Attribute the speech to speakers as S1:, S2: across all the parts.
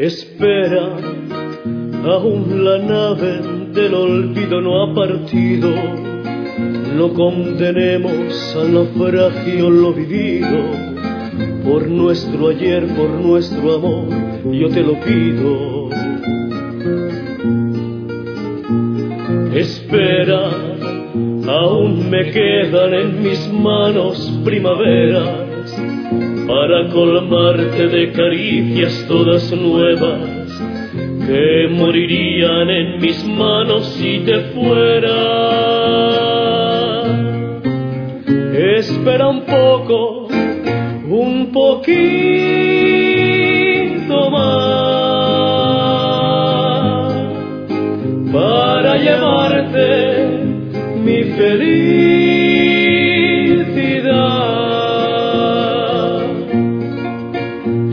S1: Espera, aún la nave del olvido no ha partido. No condenemos al naufragio lo vivido. Por nuestro ayer, por nuestro amor, yo te lo pido. Espera, aún me quedan en mis manos primaveras para colmarte de caricias todas nuevas que morirían en mis manos si te fuera. Espera un poco, un poquito más para llevarte mi felicidad.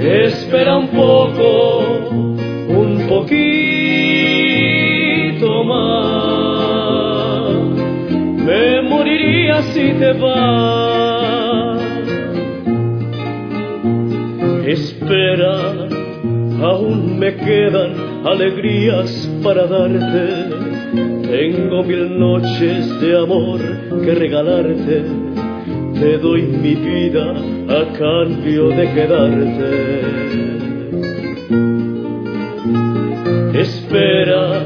S1: Espera un poco, un poquito más. Me moriría si te vas. Espera, aún me quedan alegrías para darte. Tengo 1000 noches de amor que regalarte. Te doy mi vida a cambio de quedarte. Espera,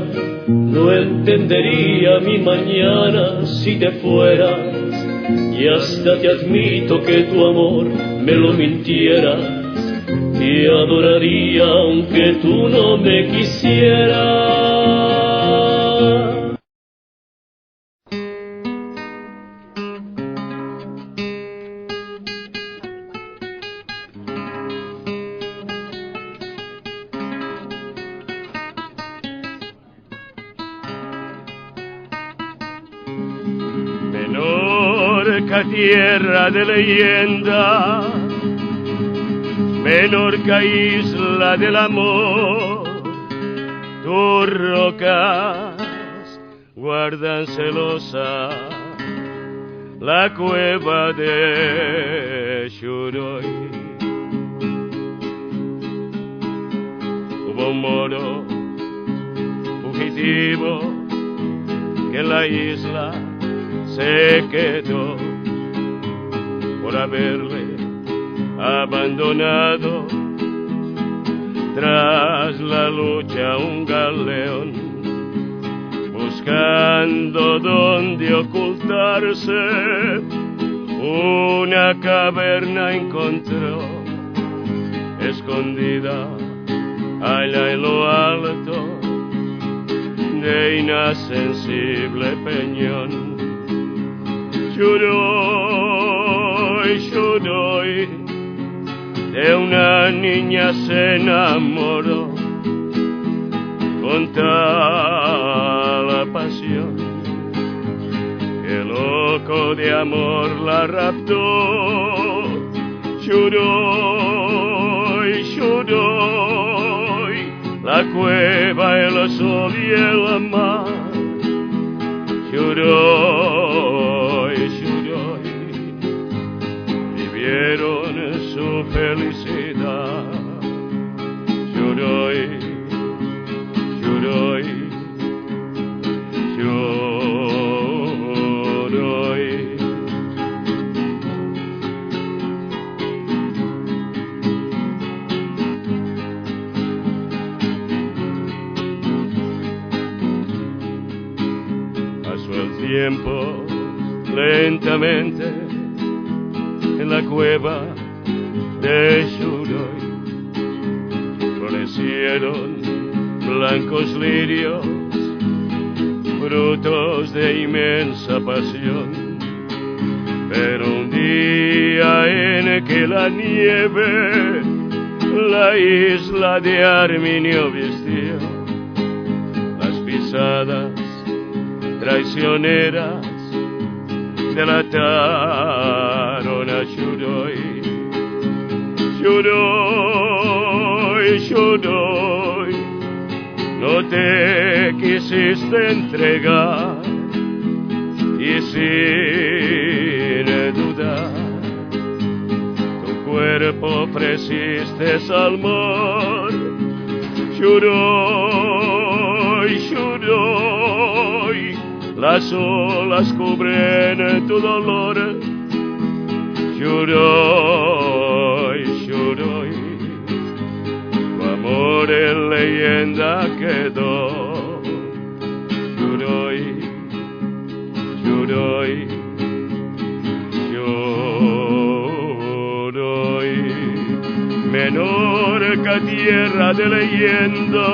S1: no entendería mi mañana si te fueras. Y hasta te admito que tu amor me lo mintieras. Te adoraría aunque tú no me quisieras.
S2: Menorca, tierra de leyenda, Menorca, isla del amor, tus rocas guardan celosa la cueva de Xuroy. Hubo un moro fugitivo que en la isla se quedó por haberle abandonado tras la lucha un galeón, buscando donde ocultarse una caverna encontró, escondida allá en lo alto de inaccesible peñón. Xuroy, Xuroy, de una niña se enamoró con tal pasión que loco de amor la raptó. Xuroy, Xuroy, la cueva, el sol y el mar. Xuroy, Xuroy, vivieron su felicidad. Xuroy, Xuroy, Xuroy. Pasó el tiempo lentamente en la cueva de Xuroy. Florecieron blancos lirios, frutos de inmensa pasión. Pero un día en que la nieve la isla de Arminio vistió, las pisadas traicioneras delataron a Xuroy. Xuroy, Xuroy, no te quisiste entregar y sin dudar tu cuerpo ofreciste al mar. Xuroy, Xuroy, las olas cubren tu dolor. Xuroy, Xuroy, tu amor en leyenda quedó. Xuroy, Xuroy, Xuroy, Menorca, tierra de leyenda,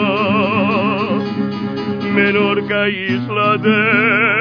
S2: Menorca, isla de